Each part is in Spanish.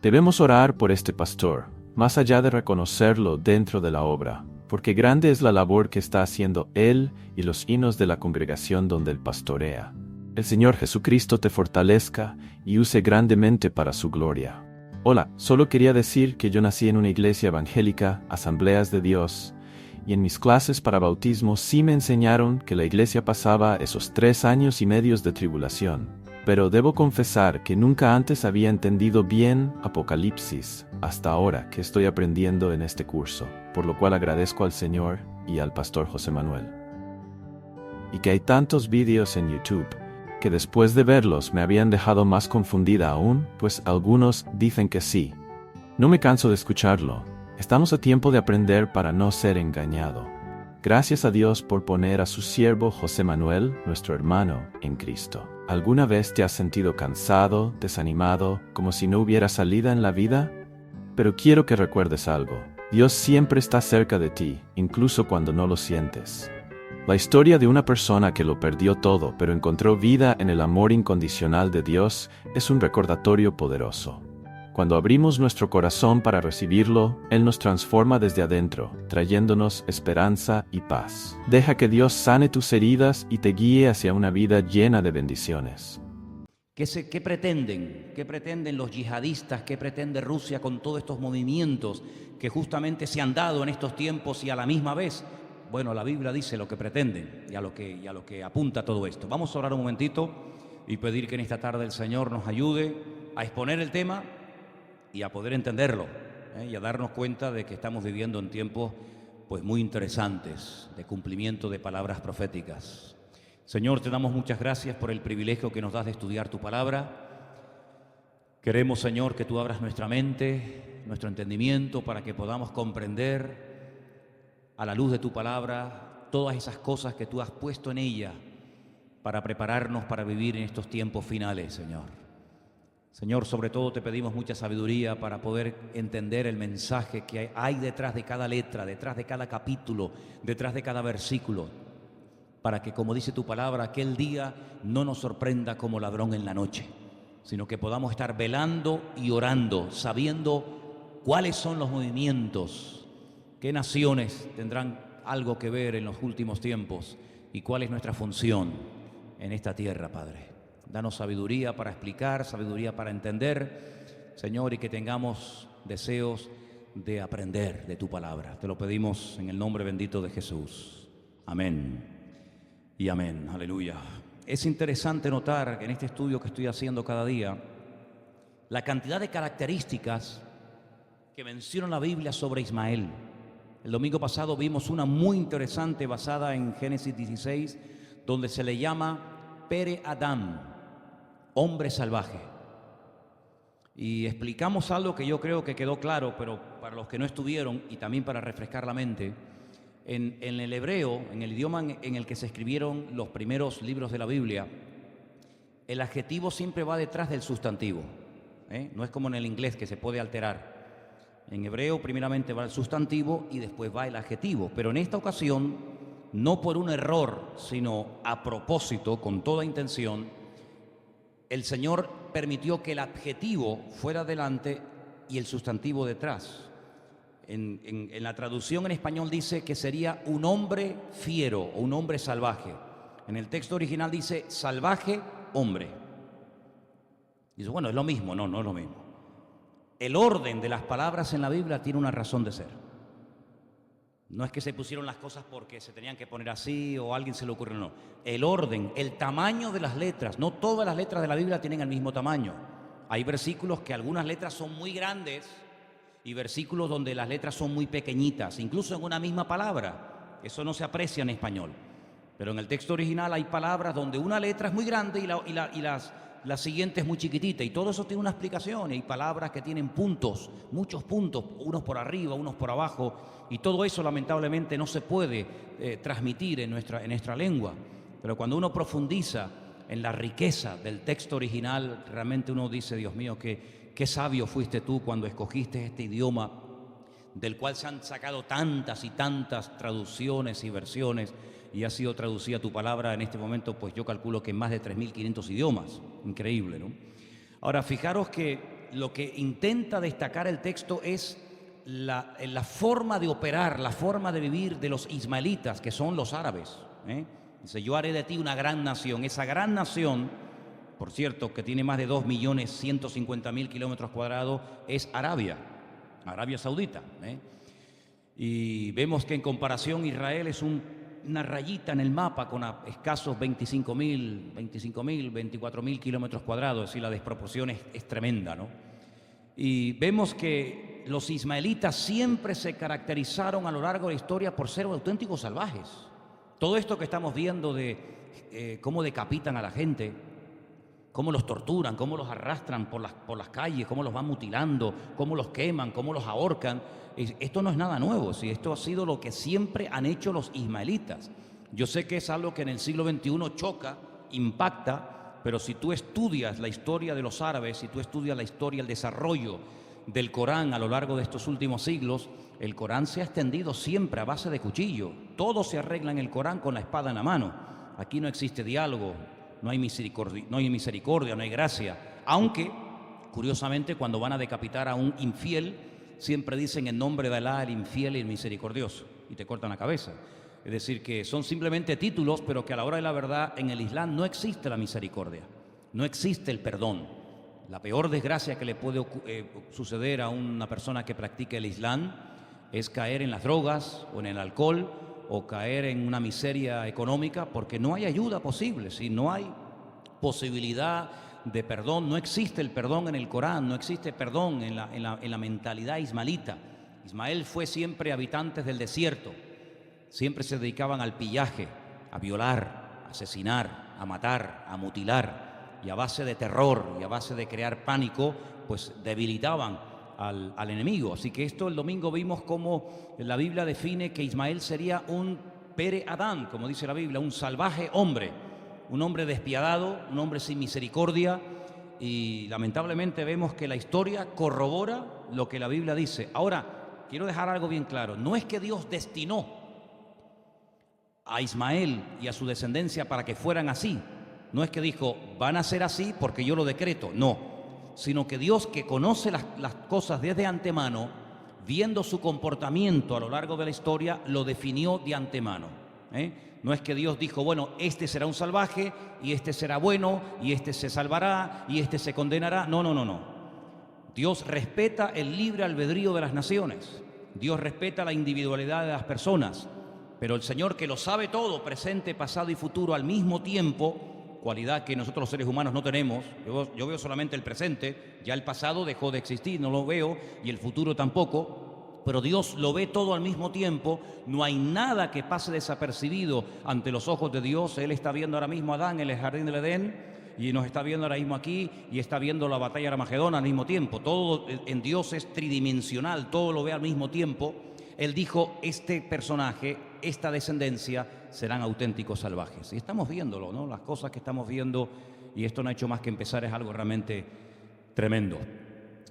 Debemos orar por este pastor, más allá de reconocerlo dentro de la obra, porque grande es la labor que está haciendo él y los hinos de la congregación donde él pastorea. El Señor Jesucristo te fortalezca y use grandemente para su gloria. Hola, solo quería decir que yo nací en una iglesia evangélica, Asambleas de Dios, y en mis clases para bautismo sí me enseñaron que la iglesia pasaba esos 3 años y medio de tribulación. Pero debo confesar que nunca antes había entendido bien Apocalipsis, hasta ahora que estoy aprendiendo en este curso, por lo cual agradezco al Señor y al pastor José Manuel. Y que hay tantos vídeos en YouTube, que después de verlos me habían dejado más confundida aún, pues algunos dicen que sí. No me canso de escucharlo. Estamos a tiempo de aprender para no ser engañado. Gracias a Dios por poner a su siervo José Manuel, nuestro hermano, en Cristo. ¿Alguna vez te has sentido cansado, desanimado, como si no hubiera salida en la vida? Pero quiero que recuerdes algo. Dios siempre está cerca de ti, incluso cuando no lo sientes. La historia de una persona que lo perdió todo, pero encontró vida en el amor incondicional de Dios, es un recordatorio poderoso. Cuando abrimos nuestro corazón para recibirlo, Él nos transforma desde adentro, trayéndonos esperanza y paz. Deja que Dios sane tus heridas y te guíe hacia una vida llena de bendiciones. ¿Qué pretenden? ¿Qué pretenden los yihadistas? ¿Qué pretende Rusia con todos estos movimientos que justamente se han dado en estos tiempos y a la misma vez? Bueno, la Biblia dice lo que pretenden y a lo que apunta todo esto. Vamos a orar un momentito y pedir que en esta tarde el Señor nos ayude a exponer el tema y a poder entenderlo, y a darnos cuenta de que estamos viviendo en tiempos pues muy interesantes de cumplimiento de palabras proféticas. Señor, te damos muchas gracias por el privilegio que nos das de estudiar tu palabra. Queremos, Señor, que tú abras nuestra mente, nuestro entendimiento, para que podamos comprender a la luz de tu palabra todas esas cosas que tú has puesto en ella para prepararnos para vivir en estos tiempos finales, Señor. Señor, sobre todo te pedimos mucha sabiduría para poder entender el mensaje que hay detrás de cada letra, detrás de cada capítulo, detrás de cada versículo, para que, como dice tu palabra, aquel día no nos sorprenda como ladrón en la noche, sino que podamos estar velando y orando, sabiendo cuáles son los movimientos, qué naciones tendrán algo que ver en los últimos tiempos y cuál es nuestra función en esta tierra, Padre. Danos sabiduría para explicar, sabiduría para entender, Señor, y que tengamos deseos de aprender de tu palabra. Te lo pedimos en el nombre bendito de Jesús. Amén y amén. Aleluya. Es interesante notar en este estudio que estoy haciendo cada día la cantidad de características que menciona la Biblia sobre Ismael. El domingo pasado vimos una muy interesante basada en Génesis 16, donde se le llama Pere Adam, hombre salvaje. Y explicamos algo que yo creo que quedó claro, pero para los que no estuvieron y también para refrescar la mente, en el hebreo, en el idioma en el que se escribieron los primeros libros de la Biblia, el adjetivo siempre va detrás del sustantivo, no es como en el inglés que se puede alterar. En hebreo primeramente va el sustantivo y después va el adjetivo, pero en esta ocasión, no por un error, sino a propósito, con toda intención, el Señor permitió que el adjetivo fuera delante y el sustantivo detrás. En la traducción en español dice que sería un hombre fiero o un hombre salvaje. En el texto original dice salvaje hombre. Dice, bueno, es lo mismo. No, no es lo mismo. El orden de las palabras en la Biblia tiene una razón de ser. No es que se pusieron las cosas porque se tenían que poner así o a alguien se le ocurrió, no. El orden, el tamaño de las letras, no todas las letras de la Biblia tienen el mismo tamaño. Hay versículos que algunas letras son muy grandes y versículos donde las letras son muy pequeñitas, incluso en una misma palabra. Eso no se aprecia en español. Pero en el texto original hay palabras donde una letra es muy grande y la siguiente es muy chiquitita, y todo eso tiene una explicación. Hay palabras que tienen puntos, muchos puntos, unos por arriba, unos por abajo, y todo eso lamentablemente no se puede transmitir en nuestra lengua. Pero cuando uno profundiza en la riqueza del texto original, realmente uno dice, Dios mío, qué sabio fuiste tú cuando escogiste este idioma del cual se han sacado tantas y tantas traducciones y versiones, y ha sido traducida tu palabra en este momento, pues yo calculo que en más de 3.500 idiomas. Increíble, ¿no? Ahora, fijaros que lo que intenta destacar el texto es la forma de operar, la forma de vivir de los ismaelitas, que son los árabes. Dice, yo haré de ti una gran nación. Esa gran nación, por cierto, que tiene más de 2.150.000 kilómetros cuadrados, es Arabia Saudita. Y vemos que en comparación Israel es una rayita en el mapa con escasos 25.000, 24.000 kilómetros cuadrados, es decir, la desproporción es tremenda, ¿no? Y vemos que los ismaelitas siempre se caracterizaron a lo largo de la historia por ser auténticos salvajes. Todo esto que estamos viendo de cómo decapitan a la gente, cómo los torturan, cómo los arrastran por las calles, cómo los van mutilando, cómo los queman, cómo los ahorcan, esto no es nada nuevo, ¿sí? Esto ha sido lo que siempre han hecho los ismaelitas. Yo sé que es algo que en el siglo XXI choca, impacta, pero si tú estudias la historia de los árabes, si tú estudias la historia, el desarrollo del Corán a lo largo de estos últimos siglos, el Corán se ha extendido siempre a base de cuchillo. Todo se arregla en el Corán con la espada en la mano. Aquí no existe diálogo, no hay misericordia, no hay gracia. Aunque, curiosamente, cuando van a decapitar a un infiel, siempre dicen en nombre de Alá, el infiel y el misericordioso, y te cortan la cabeza. Es decir, que son simplemente títulos, pero que a la hora de la verdad en el Islam no existe la misericordia, no existe el perdón. La peor desgracia que le puede suceder a una persona que practica el Islam es caer en las drogas o en el alcohol o caer en una miseria económica, porque no hay ayuda posible, ¿sí? No hay posibilidad de perdón, no existe el perdón en el Corán, no existe perdón en la mentalidad ismaelita. Ismael fue siempre habitantes del desierto, siempre se dedicaban al pillaje, a violar, a asesinar, a matar, a mutilar, y a base de terror y a base de crear pánico, pues debilitaban al enemigo. Así que esto el domingo vimos cómo la Biblia define que Ismael sería un Pere Adán, como dice la Biblia, un salvaje hombre, un hombre despiadado, un hombre sin misericordia, y lamentablemente vemos que la historia corrobora lo que la Biblia dice. Ahora, quiero dejar algo bien claro, no es que Dios destinó a Ismael y a su descendencia para que fueran así, no es que dijo, van a ser así porque yo lo decreto, no, sino que Dios, que conoce las cosas desde antemano, viendo su comportamiento a lo largo de la historia, lo definió de antemano. No es que Dios dijo, bueno, este será un salvaje, y este será bueno, y este se salvará, y este se condenará. No, no, no, no. Dios respeta el libre albedrío de las naciones. Dios respeta la individualidad de las personas. Pero el Señor, que lo sabe todo, presente, pasado y futuro al mismo tiempo, cualidad que nosotros los seres humanos no tenemos. Yo veo solamente el presente, ya el pasado dejó de existir, no lo veo, y el futuro tampoco. Pero Dios lo ve todo al mismo tiempo, no hay nada que pase desapercibido ante los ojos de Dios. Él está viendo ahora mismo a Adán en el jardín del Edén, y nos está viendo ahora mismo aquí, y está viendo la batalla de Armagedón al mismo tiempo. Todo en Dios es tridimensional, todo lo ve al mismo tiempo. Él dijo, este personaje, esta descendencia, serán auténticos salvajes. Y estamos viéndolo, ¿no? Las cosas que estamos viendo, y esto no ha hecho más que empezar, es algo realmente tremendo.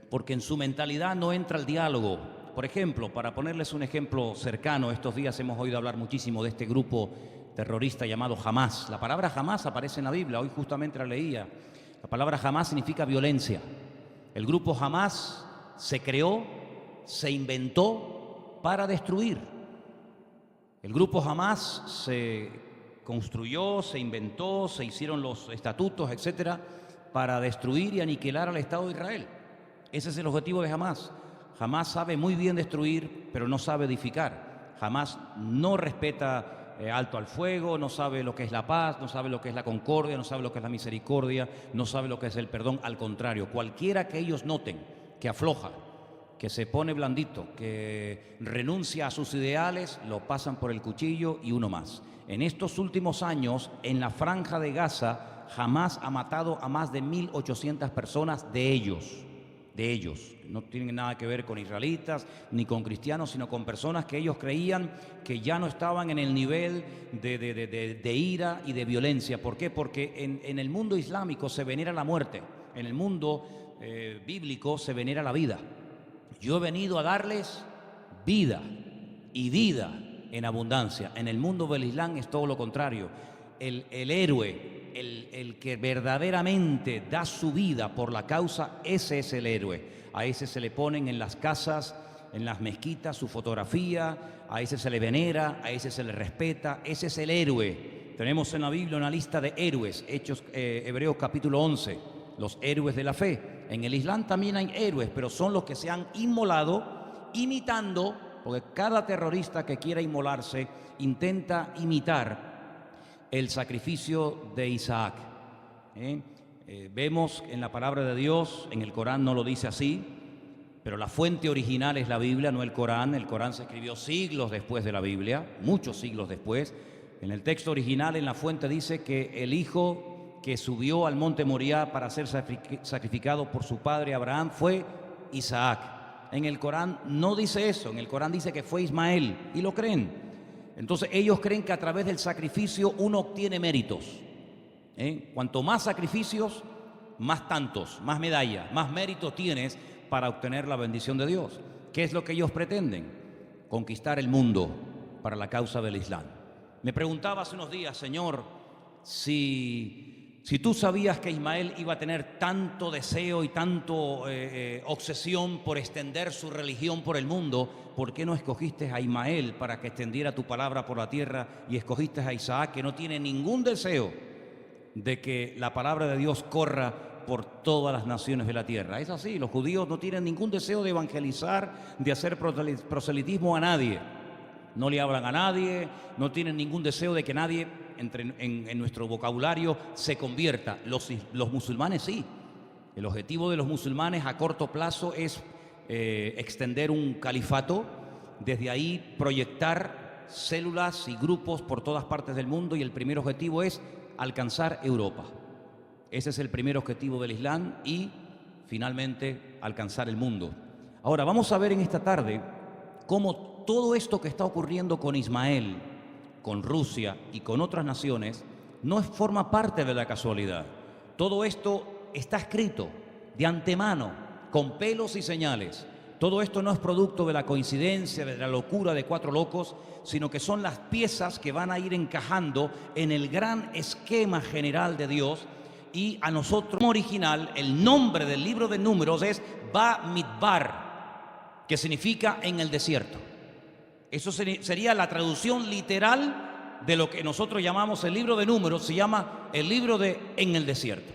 Porque en su mentalidad no entra el diálogo. Por ejemplo, para ponerles un ejemplo cercano, estos días hemos oído hablar muchísimo de este grupo terrorista llamado Hamás. La palabra Hamás aparece en la Biblia, hoy justamente la leía. La palabra Hamás significa violencia. El grupo Hamás se creó, se inventó para destruir. El grupo Hamás se construyó, se inventó, se hicieron los estatutos, etcétera, para destruir y aniquilar al Estado de Israel. Ese es el objetivo de Hamás. Hamás sabe muy bien destruir, pero no sabe edificar. Hamás no respeta alto al fuego, no sabe lo que es la paz, no sabe lo que es la concordia, no sabe lo que es la misericordia, no sabe lo que es el perdón. Al contrario, cualquiera que ellos noten que afloja, que se pone blandito, que renuncia a sus ideales, lo pasan por el cuchillo y uno más. En estos últimos años, en la franja de Gaza, Hamás ha matado a más de 1.800 personas de ellos. No tienen nada que ver con israelitas ni con cristianos, sino con personas que ellos creían que ya no estaban en el nivel de ira y de violencia. ¿Por qué? Porque en el mundo islámico se venera la muerte, en el mundo bíblico se venera la vida. Yo he venido a darles vida y vida en abundancia. En el mundo del Islam es todo lo contrario. El héroe, el que verdaderamente da su vida por la causa, ese es el héroe. A ese se le ponen en las casas, en las mezquitas, su fotografía, a ese se le venera, a ese se le respeta, ese es el héroe. Tenemos en la Biblia una lista de héroes, Hebreos capítulo 11, los héroes de la fe. En el Islam también hay héroes, pero son los que se han inmolado imitando, porque cada terrorista que quiera inmolarse intenta imitar el sacrificio de Isaac. Vemos en la palabra de Dios, en el Corán no lo dice así, pero la fuente original es la Biblia, no el Corán. El Corán se escribió siglos después de la Biblia, muchos siglos después. En el texto original, en la fuente, dice que el hijo que subió al monte Moriah para ser sacrificado por su padre Abraham fue Isaac. En el Corán no dice eso, en el Corán dice que fue Ismael, y lo creen. Entonces ellos creen que a través del sacrificio uno obtiene méritos. Cuanto más sacrificios, más tantos, más medallas, más méritos tienes para obtener la bendición de Dios. ¿Qué es lo que ellos pretenden? Conquistar el mundo para la causa del Islam. Me preguntaba hace unos días, Señor, si tú sabías que Ismael iba a tener tanto deseo y tanto obsesión por extender su religión por el mundo, ¿por qué no escogiste a Ismael para que extendiera tu palabra por la tierra y escogiste a Isaac, que no tiene ningún deseo de que la palabra de Dios corra por todas las naciones de la tierra? Es así, los judíos no tienen ningún deseo de evangelizar, de hacer proselitismo a nadie. No le hablan a nadie, no tienen ningún deseo de que nadie en nuestro vocabulario se convierta. Los musulmanes sí. El objetivo de los musulmanes a corto plazo es extender un califato, desde ahí proyectar células y grupos por todas partes del mundo, y el primer objetivo es alcanzar Europa. Ese es el primer objetivo del Islam, y finalmente alcanzar el mundo. Ahora vamos a ver en esta tarde cómo todo esto que está ocurriendo con Ismael, con Rusia y con otras naciones no forma parte de la casualidad. Todo esto está escrito de antemano, con pelos y señales. Todo esto no es producto de la coincidencia, de la locura de cuatro locos, sino que son las piezas que van a ir encajando en el gran esquema general de Dios. Y a nosotros, como original, el nombre del libro de Números es Bamidbar, que significa en el desierto. Eso sería la traducción literal de lo que nosotros llamamos el libro de Números. Se llama el libro de en el desierto.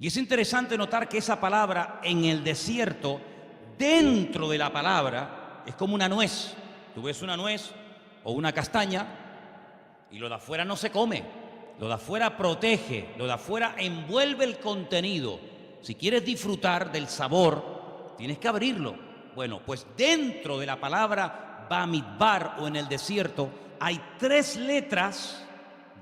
Y es interesante notar que esa palabra en el desierto, dentro de la palabra, es como una nuez. Tú ves una nuez o una castaña y lo de afuera no se come. Lo de afuera protege, lo de afuera envuelve el contenido. Si quieres disfrutar del sabor, tienes que abrirlo. Bueno, pues dentro de la palabra Bamidbar, o en el desierto, hay tres letras,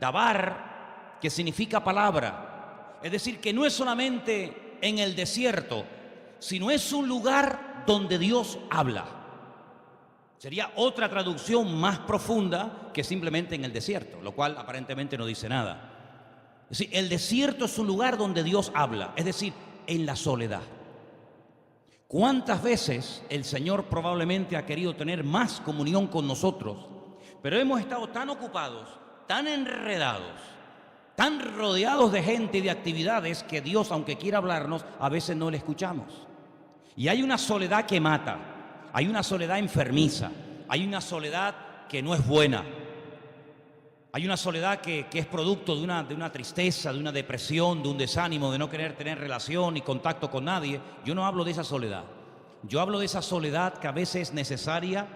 Dabar, que significa palabra. Es decir, que no es solamente en el desierto, sino es un lugar donde Dios habla. Sería otra traducción más profunda que simplemente en el desierto, lo cual aparentemente no dice nada. Es decir, el desierto es un lugar donde Dios habla, es decir, en la soledad. ¿Cuántas veces el Señor probablemente ha querido tener más comunión con nosotros, pero hemos estado tan ocupados, tan enredados, tan rodeados de gente y de actividades, que Dios, aunque quiera hablarnos, a veces no le escuchamos? Y hay una soledad que mata, hay una soledad enfermiza, hay una soledad que no es buena, hay una soledad que es producto de una tristeza, de una depresión, de un desánimo, de no querer tener relación y contacto con nadie. Yo no hablo de esa soledad. Yo hablo de esa soledad que a veces es necesaria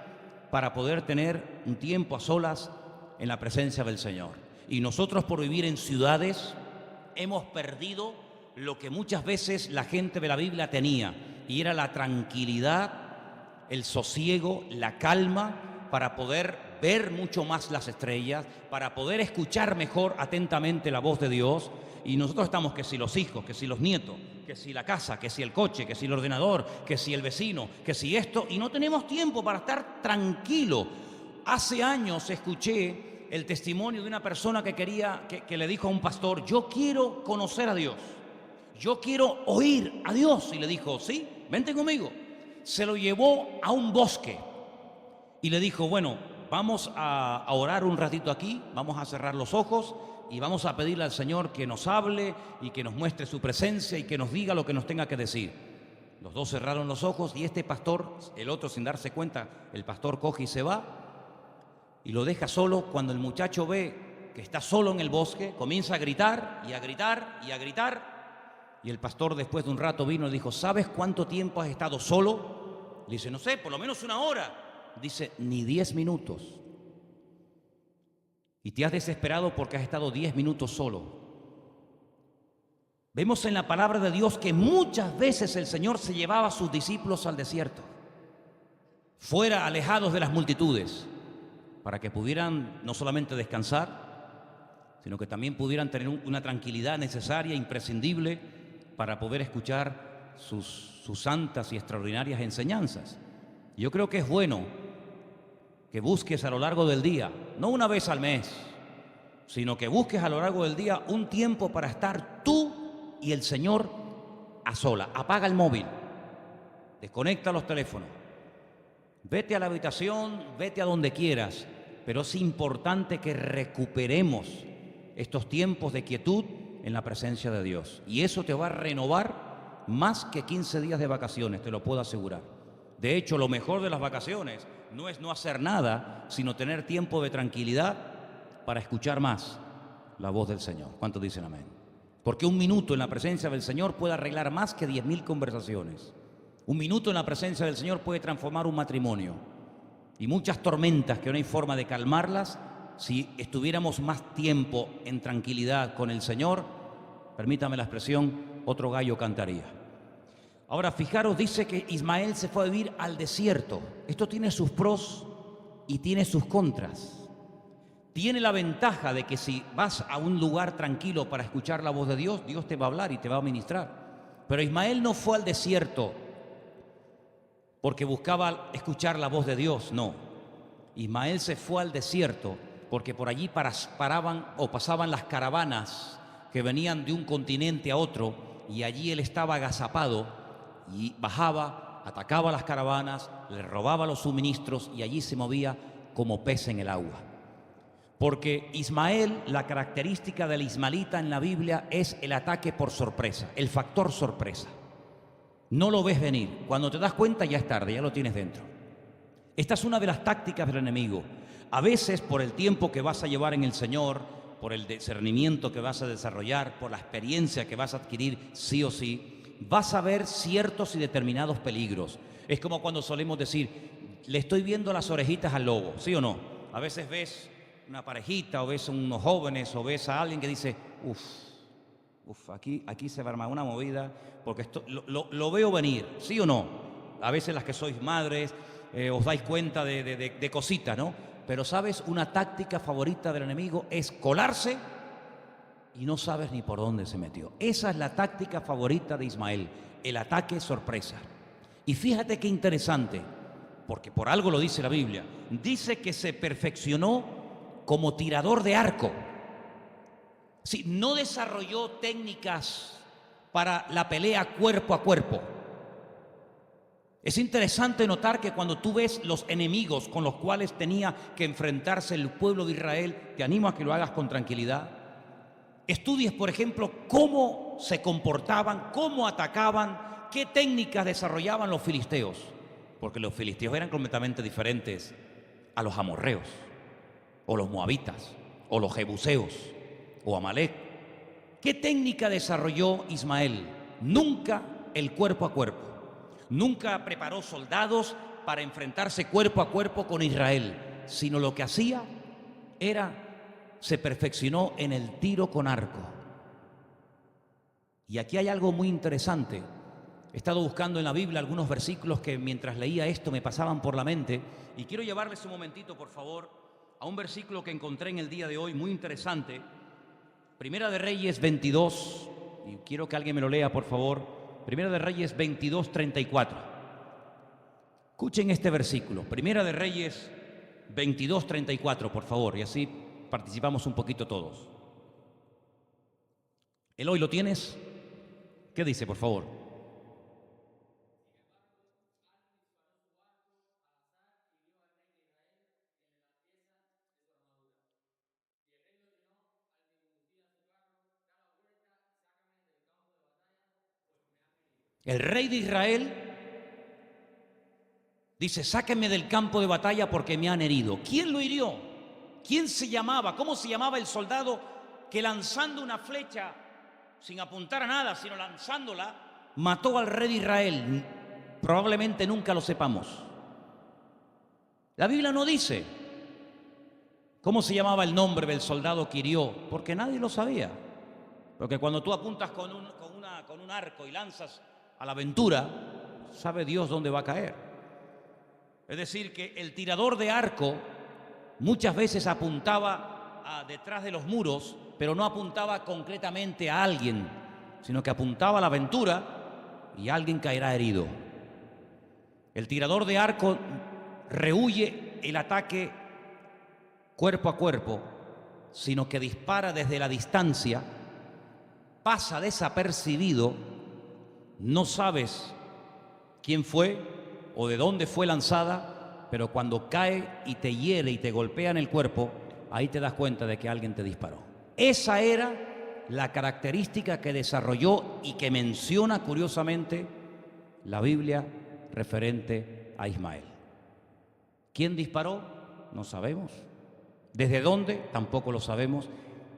para poder tener un tiempo a solas en la presencia del Señor. Y nosotros, por vivir en ciudades, hemos perdido lo que muchas veces la gente de la Biblia tenía, y era la tranquilidad, el sosiego, la calma, para poder ver mucho más las estrellas, para poder escuchar mejor atentamente la voz de Dios. Y nosotros estamos, que si los hijos, que si los nietos, que si la casa, que si el coche, que si el ordenador, que si el vecino, que si esto, y no tenemos tiempo para estar tranquilo. Hace años escuché el testimonio de una persona que le dijo a un pastor: yo quiero conocer a Dios, yo quiero oír a Dios. Y le dijo: sí, vente conmigo. Se lo llevó a un bosque y le dijo: bueno, vamos a orar un ratito aquí, vamos a cerrar los ojos y vamos a pedirle al Señor que nos hable y que nos muestre su presencia y que nos diga lo que nos tenga que decir. Los dos cerraron los ojos y este pastor, el otro sin darse cuenta, el pastor coge y se va y lo deja solo. Cuando el muchacho ve que está solo en el bosque, comienza a gritar y a gritar y a gritar. Y el pastor después de un rato vino y dijo, ¿sabes cuánto tiempo has estado solo? Le dice, no sé, por lo menos una hora. Dice, ni 10 minutos. Y te has desesperado porque has estado 10 minutos solo. Vemos en la palabra de Dios que muchas veces el Señor se llevaba a sus discípulos al desierto, fuera, alejados de las multitudes, para que pudieran no solamente descansar, sino que también pudieran tener una tranquilidad necesaria, imprescindible, para poder escuchar sus santas y extraordinarias enseñanzas. Yo creo que es bueno que busques a lo largo del día, no una vez al mes, sino que busques a lo largo del día un tiempo para estar tú y el Señor a sola. Apaga el móvil, desconecta los teléfonos, vete a la habitación, vete a donde quieras, pero es importante que recuperemos estos tiempos de quietud en la presencia de Dios. Y eso te va a renovar más que 15 días de vacaciones, te lo puedo asegurar. De hecho, lo mejor de las vacaciones no es no hacer nada, sino tener tiempo de tranquilidad para escuchar más la voz del Señor. ¿Cuántos dicen amén? Porque un minuto en la presencia del Señor puede arreglar más que 10.000 conversaciones. Un minuto en la presencia del Señor puede transformar un matrimonio. Y muchas tormentas que no hay forma de calmarlas, si estuviéramos más tiempo en tranquilidad con el Señor, permítame la expresión, otro gallo cantaría. Ahora, fijaros, dice que Ismael se fue a vivir al desierto. Esto tiene sus pros y tiene sus contras. Tiene la ventaja de que si vas a un lugar tranquilo para escuchar la voz de Dios, Dios te va a hablar y te va a ministrar. Pero Ismael no fue al desierto porque buscaba escuchar la voz de Dios, no. Ismael se fue al desierto porque por allí paraban o pasaban las caravanas que venían de un continente a otro y allí él estaba agazapado y bajaba, atacaba las caravanas, le robaba los suministros y allí se movía como pez en el agua. Porque Ismael, la característica del ismaelita en la Biblia es el ataque por sorpresa, el factor sorpresa. No lo ves venir. Cuando te das cuenta ya es tarde, ya lo tienes dentro. Esta es una de las tácticas del enemigo. A veces por el tiempo que vas a llevar en el Señor, por el discernimiento que vas a desarrollar, por la experiencia que vas a adquirir sí o sí, vas a ver ciertos y determinados peligros. Es como cuando solemos decir, le estoy viendo las orejitas al lobo, ¿sí o no? A veces ves una parejita o ves unos jóvenes o ves a alguien que dice, aquí se va a armar una movida porque esto lo veo venir, ¿sí o no? A veces las que sois madres os dais cuenta de cositas, ¿no? Pero sabes, una táctica favorita del enemigo es colarse y no sabes ni por dónde se metió. Esa es la táctica favorita de Ismael, el ataque sorpresa. Y fíjate qué interesante, porque por algo lo dice la Biblia, dice que se perfeccionó como tirador de arco. Sí, no desarrolló técnicas para la pelea cuerpo a cuerpo. Es interesante notar que cuando tú ves los enemigos con los cuales tenía que enfrentarse el pueblo de Israel, te animo a que lo hagas con tranquilidad. Estudies, por ejemplo, cómo se comportaban, cómo atacaban, qué técnicas desarrollaban los filisteos, porque los filisteos eran completamente diferentes a los amorreos, o los moabitas, o los jebuseos, o Amalek. ¿Qué técnica desarrolló Ismael? Nunca el cuerpo a cuerpo. Nunca preparó soldados para enfrentarse cuerpo a cuerpo con Israel, sino lo que hacía se perfeccionó en el tiro con arco. Y aquí hay algo muy interesante. He estado buscando en la Biblia algunos versículos que mientras leía esto me pasaban por la mente y quiero llevarles un momentito, por favor, a un versículo que encontré en el día de hoy muy interesante. Primera de Reyes 22, y quiero que alguien me lo lea, por favor. Primera de Reyes 22, 34. Escuchen este versículo. Primera de Reyes 22, 34, por favor, y así participamos un poquito todos. Eloy, ¿lo tienes? ¿Qué dice, por favor? El rey de Israel dice, sáquenme del campo de batalla porque me han herido. ¿Quién lo hirió? ¿Quién se llamaba? ¿Cómo se llamaba el soldado que lanzando una flecha, sin apuntar a nada, sino lanzándola, mató al rey de Israel? Probablemente nunca lo sepamos. La Biblia no dice cómo se llamaba el nombre del soldado que hirió, porque nadie lo sabía. Porque cuando tú apuntas con un arco y lanzas a la aventura, sabe Dios dónde va a caer. Es decir, que el tirador de arco muchas veces apuntaba detrás de los muros, pero no apuntaba concretamente a alguien, sino que apuntaba a la aventura y alguien caerá herido. El tirador de arco rehúye el ataque cuerpo a cuerpo, sino que dispara desde la distancia, pasa desapercibido, no sabes quién fue o de dónde fue lanzada, pero cuando cae y te hiere y te golpea en el cuerpo, ahí te das cuenta de que alguien te disparó. Esa era la característica que desarrolló y que menciona curiosamente la Biblia referente a Ismael. ¿Quién disparó? No sabemos. ¿Desde dónde? Tampoco lo sabemos.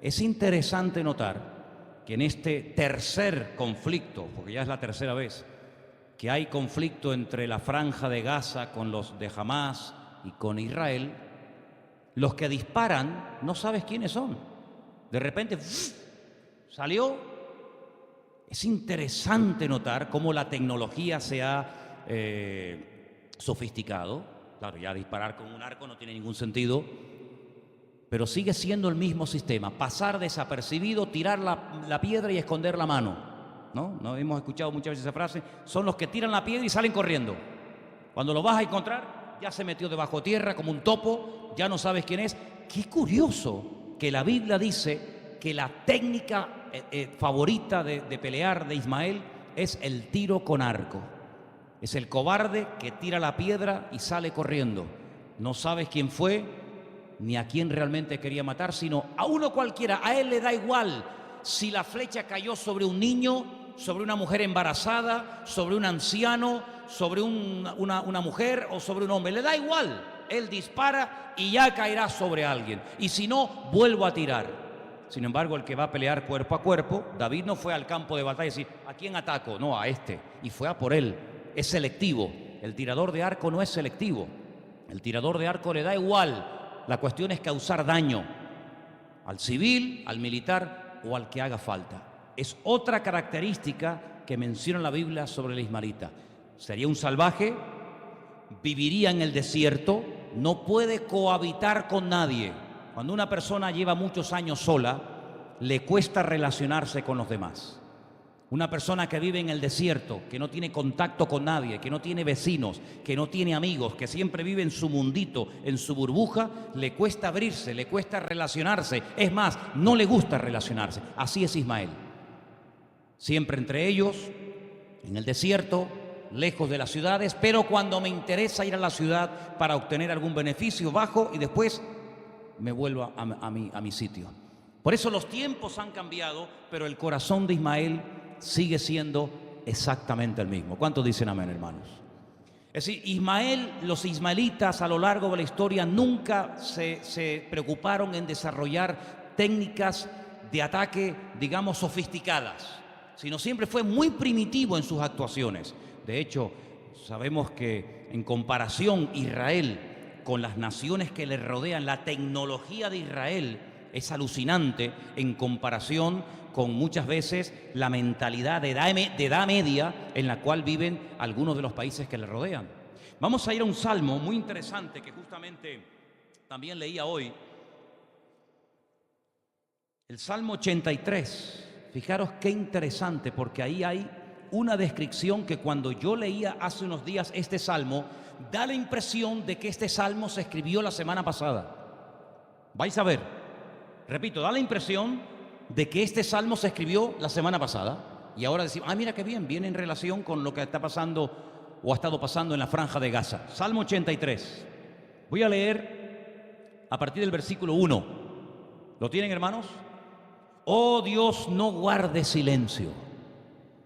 Es interesante notar que en este tercer conflicto, porque ya es la tercera vez que hay conflicto entre la franja de Gaza con los de Hamás y con Israel, los que disparan no sabes quiénes son. De repente salió. Es interesante notar cómo la tecnología se ha sofisticado. Claro, ya disparar con un arco no tiene ningún sentido, pero sigue siendo el mismo sistema: pasar desapercibido, tirar la piedra y esconder la mano. ¿No? Hemos escuchado muchas veces esa frase. Son los que tiran la piedra y salen corriendo. Cuando lo vas a encontrar, ya se metió debajo tierra como un topo, ya no sabes quién es. Qué curioso que la Biblia dice que la técnica favorita de pelear de Ismael es el tiro con arco. Es el cobarde que tira la piedra y sale corriendo. No sabes quién fue ni a quién realmente quería matar, sino a uno cualquiera. A él le da igual si la flecha cayó sobre un niño, sobre una mujer embarazada, sobre un anciano, sobre una mujer o sobre un hombre. Le da igual. Él dispara y ya caerá sobre alguien. Y si no, vuelvo a tirar. Sin embargo, el que va a pelear cuerpo a cuerpo, David no fue al campo de batalla y decir, ¿a quién ataco? No, a este. Y fue a por él. Es selectivo. El tirador de arco no es selectivo. El tirador de arco le da igual. La cuestión es causar daño al civil, al militar o al que haga falta. Es otra característica que menciona la Biblia sobre el ismaelita. Sería un salvaje, viviría en el desierto, no puede cohabitar con nadie. Cuando una persona lleva muchos años sola, le cuesta relacionarse con los demás. Una persona que vive en el desierto, que no tiene contacto con nadie, que no tiene vecinos, que no tiene amigos, que siempre vive en su mundito, en su burbuja, le cuesta abrirse, le cuesta relacionarse. Es más, no le gusta relacionarse. Así es Ismael. Siempre entre ellos, en el desierto, lejos de las ciudades, pero cuando me interesa ir a la ciudad para obtener algún beneficio, bajo y después me vuelvo a mi sitio. Por eso los tiempos han cambiado, pero el corazón de Ismael sigue siendo exactamente el mismo. ¿Cuántos dicen amén, hermanos? Es decir, los ismaelitas a lo largo de la historia nunca se preocuparon en desarrollar técnicas de ataque, digamos, sofisticadas, sino siempre fue muy primitivo en sus actuaciones. De hecho, sabemos que en comparación Israel con las naciones que le rodean, la tecnología de Israel es alucinante en comparación con muchas veces la mentalidad de edad media en la cual viven algunos de los países que le rodean. Vamos a ir a un salmo muy interesante que justamente también leía hoy. El Salmo 83. Fijaros qué interesante, porque ahí hay una descripción que cuando yo leía hace unos días este salmo, da la impresión de que este salmo se escribió la semana pasada. Vais a ver, repito, da la impresión de que este salmo se escribió la semana pasada. Y ahora decimos, mira qué bien, viene en relación con lo que está pasando o ha estado pasando en la franja de Gaza. Salmo 83. Voy a leer a partir del versículo 1. ¿Lo tienen, hermanos? Oh Dios, no guardes silencio.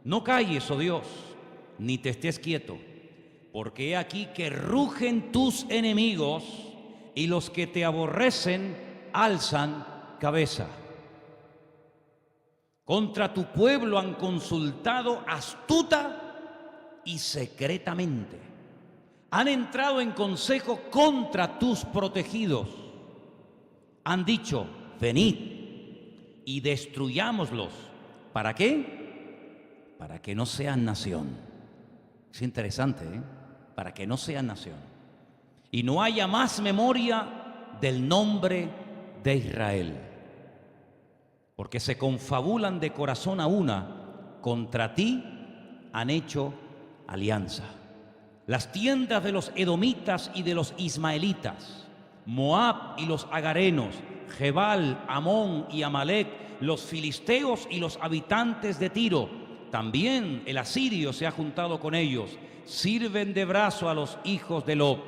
No calles, oh Dios. ni te estés quieto, porque he aquí que rugen tus enemigos y los que te aborrecen alzan cabeza. Contra tu pueblo han consultado astuta y secretamente. Han entrado en consejo contra tus protegidos. Han dicho, venid y destruyámoslos. ¿Para qué? Para que no sean nación. Es interesante, ¿eh? Para que no sean nación. Y no haya más memoria del nombre de Israel. Porque se confabulan de corazón a una, contra ti han hecho alianza. Las tiendas de los edomitas y de los ismaelitas, Moab y los agarenos, Jebal, Amón y Amalec, los filisteos y los habitantes de Tiro, también el asirio se ha juntado con ellos, sirven de brazo a los hijos de Lot.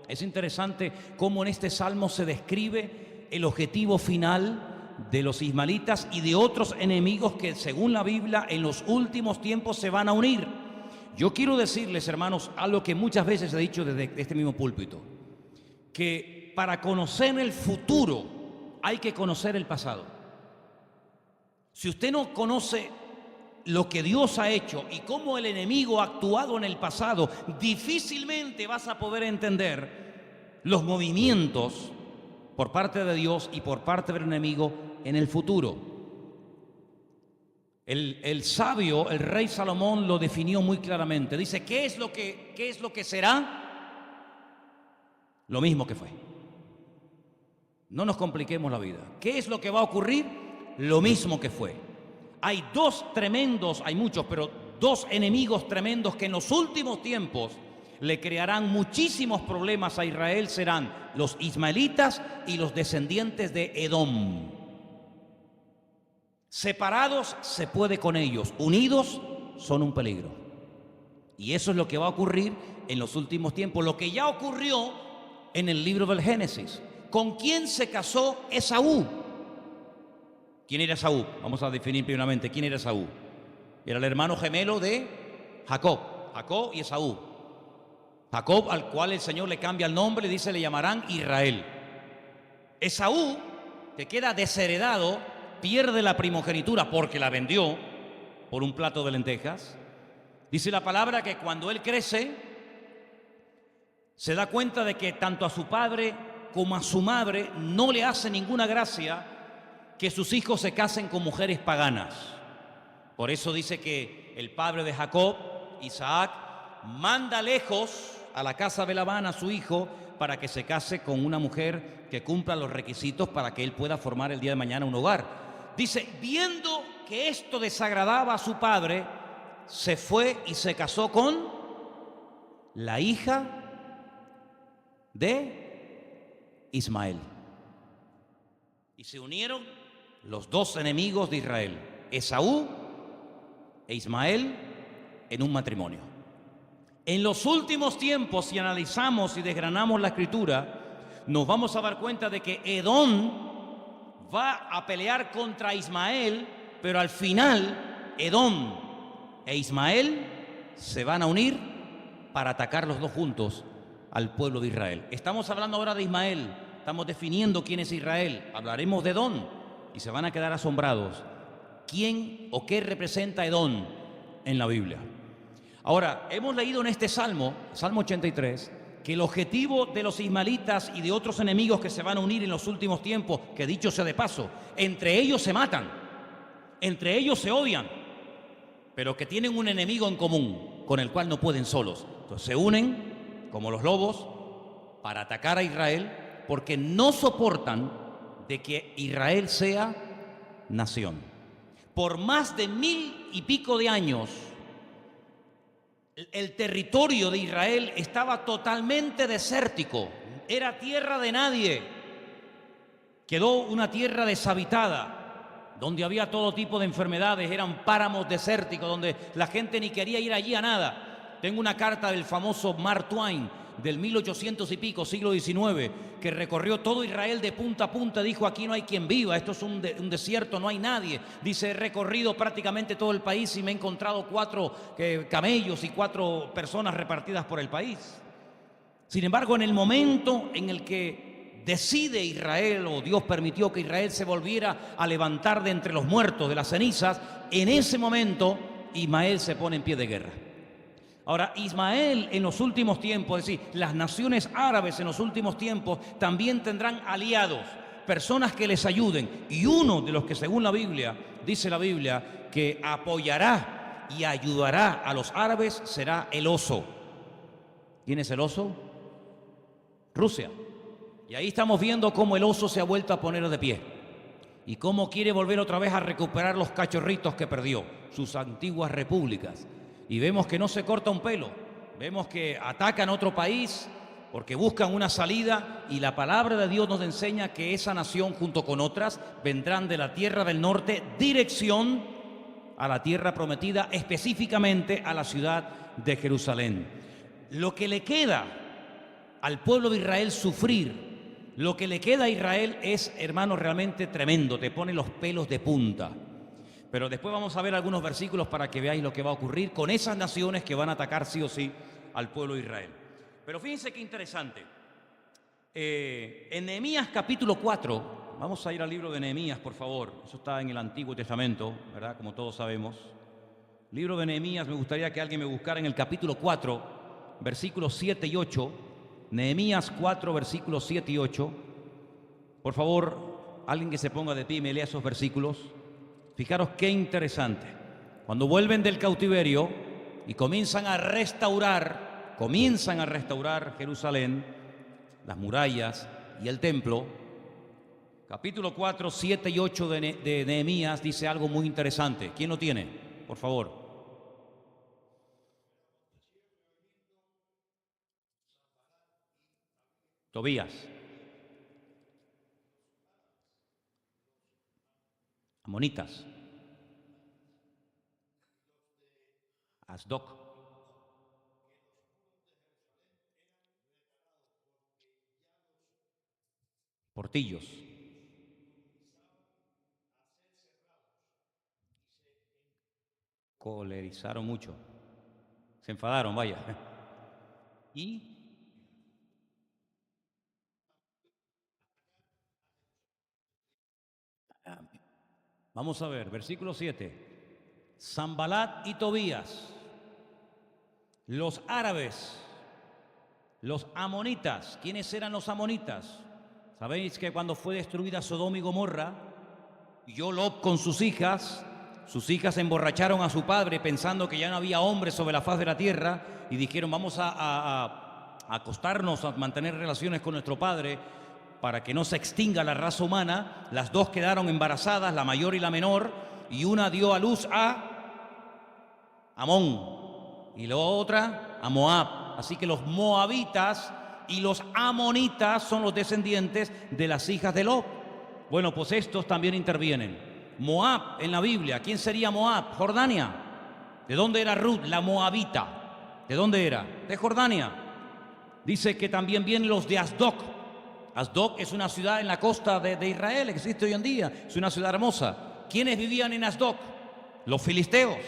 Es interesante cómo en este salmo se describe el objetivo final de los ismaelitas y de otros enemigos que, según la Biblia, en los últimos tiempos se van a unir. Yo quiero decirles, hermanos, algo que muchas veces he dicho desde este mismo púlpito, que para conocer el futuro hay que conocer el pasado. Si usted no conoce lo que Dios ha hecho y cómo el enemigo ha actuado en el pasado, difícilmente vas a poder entender los movimientos por parte de Dios y por parte del enemigo en el futuro. El sabio, el rey Salomón, lo definió muy claramente. Dice, ¿qué es lo que será? Lo mismo que fue. No nos compliquemos la vida. ¿Qué es lo que va a ocurrir? Lo mismo que fue. Hay hay muchos, pero dos enemigos tremendos que en los últimos tiempos le crearán muchísimos problemas a Israel. Serán los ismaelitas y los descendientes de Edom. Separados se puede con ellos, unidos son un peligro. Y eso es lo que va a ocurrir en los últimos tiempos, lo que ya ocurrió en el libro del Génesis. ¿Con quién se casó Esaú? ¿Quién era Esaú? Vamos a definir primeramente quién era Esaú. Era el hermano gemelo de Jacob y Esaú. Jacob, al cual el Señor le cambia el nombre, le llamarán Israel. Esaú, que queda desheredado, pierde la primogenitura porque la vendió por un plato de lentejas. Dice la palabra que cuando él crece, se da cuenta de que tanto a su padre como a su madre no le hace ninguna gracia que sus hijos se casen con mujeres paganas. Por eso dice que el padre de Jacob, Isaac, manda lejos a la casa de Labán a su hijo para que se case con una mujer que cumpla los requisitos para que él pueda formar el día de mañana un hogar. Dice, viendo que esto desagradaba a su padre, se fue y se casó con la hija de Ismael. Y se unieron los dos enemigos de Israel, Esaú e Ismael, en un matrimonio. En los últimos tiempos, si analizamos y desgranamos la escritura, nos vamos a dar cuenta de que Edom va a pelear contra Ismael, pero al final Edom e Ismael se van a unir para atacar los dos juntos al pueblo de Israel. Estamos hablando ahora de Ismael, estamos definiendo quién es Israel, hablaremos de Edom y se van a quedar asombrados. ¿Quién o qué representa Edom en la Biblia? Ahora, hemos leído en este Salmo 83, que el objetivo de los ismaelitas y de otros enemigos que se van a unir en los últimos tiempos, que dicho sea de paso, entre ellos se matan, entre ellos se odian, pero que tienen un enemigo en común con el cual no pueden solos. Entonces se unen como los lobos para atacar a Israel porque no soportan de que Israel sea nación. Por más de 1000 y pico de años, el territorio de Israel estaba totalmente desértico, era tierra de nadie. Quedó una tierra deshabitada, donde había todo tipo de enfermedades, eran páramos desérticos, donde la gente ni quería ir allí a nada. Tengo una carta del famoso Mark Twain, del 1800 y pico, siglo XIX, que recorrió todo Israel de punta a punta, dijo: aquí no hay quien viva, esto es un desierto, no hay nadie. Dice: he recorrido prácticamente todo el país y me he encontrado 4 camellos y 4 personas repartidas por el país. Sin embargo, en el momento en el que decide Israel, o Dios permitió que Israel se volviera a levantar de entre los muertos, de las cenizas, en ese momento Ismael se pone en pie de guerra. Ahora, Ismael en los últimos tiempos, es decir, las naciones árabes en los últimos tiempos también tendrán aliados, personas que les ayuden. Y uno de los que, según la Biblia, dice la Biblia, que apoyará y ayudará a los árabes será el oso. ¿Quién es el oso? Rusia. Y ahí estamos viendo cómo el oso se ha vuelto a poner de pie y cómo quiere volver otra vez a recuperar los cachorritos que perdió, sus antiguas repúblicas. Y vemos que no se corta un pelo, vemos que atacan otro país porque buscan una salida, y la palabra de Dios nos enseña que esa nación, junto con otras, vendrán de la tierra del norte, dirección a la tierra prometida, específicamente a la ciudad de Jerusalén. Lo que le queda al pueblo de Israel sufrir, lo que le queda a Israel es, hermano, realmente tremendo, te pone los pelos de punta. Pero después vamos a ver algunos versículos para que veáis lo que va a ocurrir con esas naciones que van a atacar sí o sí al pueblo de Israel. Pero fíjense qué interesante. En Nehemías capítulo 4, vamos a ir al libro de Nehemías, por favor. Eso está en el Antiguo Testamento, ¿verdad? Como todos sabemos. Libro de Nehemías, me gustaría que alguien me buscara en el capítulo 4, versículos 7 y 8. Nehemías 4, versículos 7 y 8. Por favor, alguien que se ponga de pie y me lea esos versículos. Fijaros qué interesante. Cuando vuelven del cautiverio y comienzan a restaurar Jerusalén, las murallas y el templo, capítulo 4, 7 y 8 de Nehemías dice algo muy interesante. ¿Quién lo tiene? Por favor. Tobías, amonitas, Asdoc, portillos, colerizaron mucho, se enfadaron, vaya. Y vamos a ver, versículo 7. Sanbalat y Tobías, los árabes, los amonitas. ¿Quiénes eran los amonitas? Sabéis que cuando fue destruida Sodoma y Gomorra, huyó Lot con sus hijas emborracharon a su padre pensando que ya no había hombres sobre la faz de la tierra y dijeron: vamos a acostarnos, a mantener relaciones con nuestro padre para que no se extinga la raza humana. Las dos quedaron embarazadas, la mayor y la menor, y una dio a luz a Amón y la otra a Moab. Así que los moabitas y los amonitas son los descendientes de las hijas de Lot. Bueno, pues estos también intervienen. Moab en la Biblia, ¿quién sería Moab? Jordania. ¿De dónde era Ruth, la moabita? ¿De dónde era? De Jordania. Dice que también vienen los de Asdoc. Asdoc es una ciudad en la costa de Israel, existe hoy en día, es una ciudad hermosa. ¿Quiénes vivían en Asdoc? Los filisteos.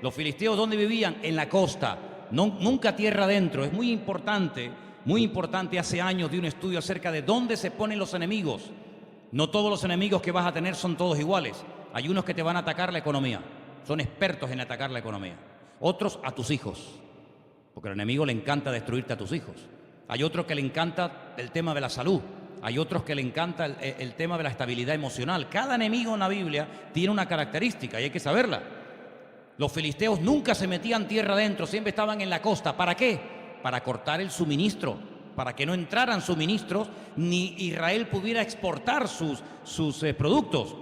¿Los filisteos dónde vivían? En la costa, nunca tierra adentro. Es muy importante, hace años de un estudio acerca de dónde se ponen los enemigos. No todos los enemigos que vas a tener son todos iguales. Hay unos que te van a atacar la economía, son expertos en atacar la economía. Otros a tus hijos, porque al enemigo le encanta destruirte a tus hijos. Hay otros que le encanta el tema de la salud. Hay otros que le encanta el tema de la estabilidad emocional. Cada enemigo en la Biblia tiene una característica y hay que saberla. Los filisteos nunca se metían tierra adentro, siempre estaban en la costa. ¿Para qué? Para cortar el suministro, para que no entraran suministros ni Israel pudiera exportar sus productos.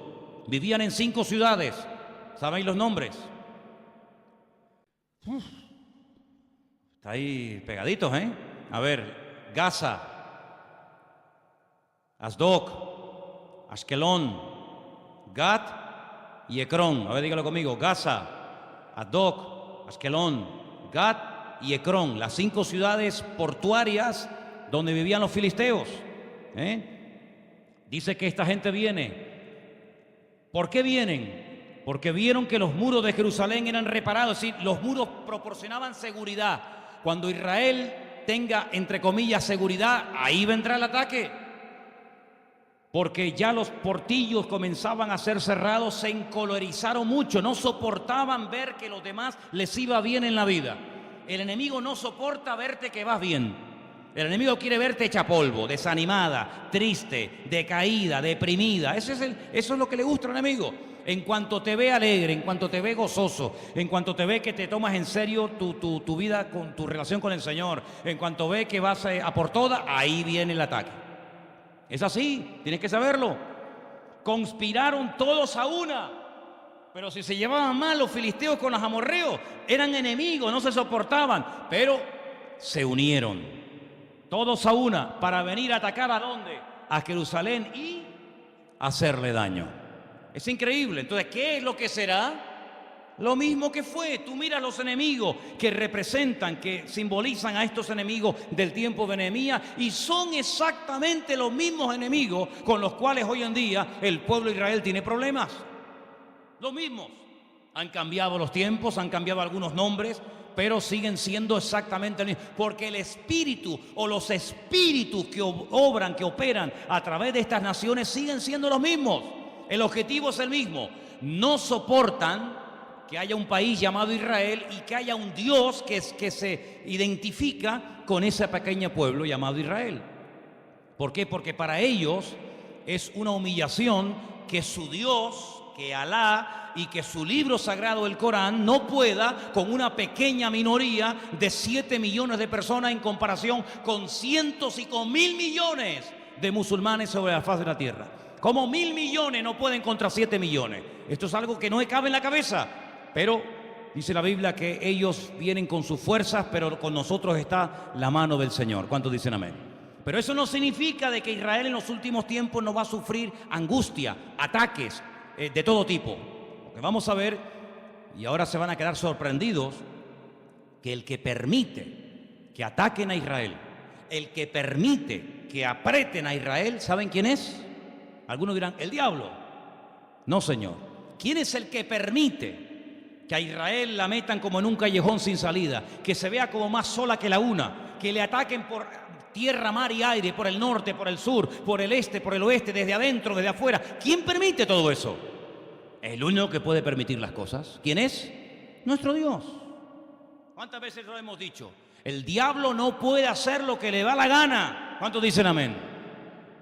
Vivían en 5 ciudades. ¿Sabéis los nombres? Está ahí pegaditos, ¿eh? A ver, Gaza, Asdoc, Ashkelón, Gat y Ecrón. A ver, dígalo conmigo. Gaza, Asdoc, Ashkelón, Gat y Ecrón, las 5 ciudades portuarias donde vivían los filisteos. Dice que esta gente viene. ¿Por qué vienen? Porque vieron que los muros de Jerusalén eran reparados, es decir, los muros proporcionaban seguridad. Cuando Israel tenga, entre comillas, seguridad, ahí vendrá el ataque. Porque ya los portillos comenzaban a ser cerrados, se encolerizaron mucho, no soportaban ver que los demás les iba bien en la vida. El enemigo no soporta verte que vas bien. El enemigo quiere verte hecha polvo, desanimada, triste, decaída, deprimida. Eso es lo que le gusta al enemigo. En cuanto te ve alegre, en cuanto te ve gozoso, en cuanto te ve que te tomas en serio tu vida, con tu relación con el Señor, en cuanto ve que vas a por todas, ahí viene el ataque. Es así, tienes que saberlo. Conspiraron todos a una. Pero si se llevaban mal los filisteos con los amorreos, eran enemigos, no se soportaban, pero se unieron todos a una para venir a atacar ¿a dónde? A Jerusalén y hacerle daño. Es increíble. Entonces, ¿qué es lo que será? Lo mismo que fue. Tú miras los enemigos que representan, que simbolizan a estos enemigos del tiempo de Nehemías, y son exactamente los mismos enemigos con los cuales hoy en día el pueblo de Israel tiene problemas. Los mismos. Han cambiado los tiempos, han cambiado algunos nombres, pero siguen siendo exactamente el mismo. Porque el espíritu o los espíritus que obran, que operan a través de estas naciones siguen siendo los mismos. El objetivo es el mismo. No soportan que haya un país llamado Israel y que haya un Dios que se identifica con ese pequeño pueblo llamado Israel. ¿Por qué? Porque para ellos es una humillación que su Dios, que Alá y que su libro sagrado, el Corán, no pueda con una pequeña minoría de 7 millones de personas en comparación con cientos y con 1.000 millones de musulmanes sobre la faz de la tierra. ¿Cómo 1.000 millones no pueden contra 7 millones? Esto es algo que no me cabe en la cabeza. Pero dice la Biblia que ellos vienen con sus fuerzas, pero con nosotros está la mano del Señor. ¿Cuántos dicen amén? Pero eso no significa de que Israel en los últimos tiempos no va a sufrir angustia, ataques de todo tipo. Porque vamos a ver, y ahora se van a quedar sorprendidos, que el que permite que ataquen a Israel, el que permite que aprieten a Israel, ¿saben quién es? Algunos dirán, el diablo. No, señor. ¿Quién es el que permite que a Israel la metan como en un callejón sin salida, que se vea como más sola que la una, que le ataquen por tierra, mar y aire, por el norte, por el sur, por el este, por el oeste, desde adentro, desde afuera? ¿Quién permite todo eso? El único que puede permitir las cosas. ¿Quién es? Nuestro Dios. ¿Cuántas veces lo hemos dicho? El diablo no puede hacer lo que le da la gana. ¿Cuántos dicen amén?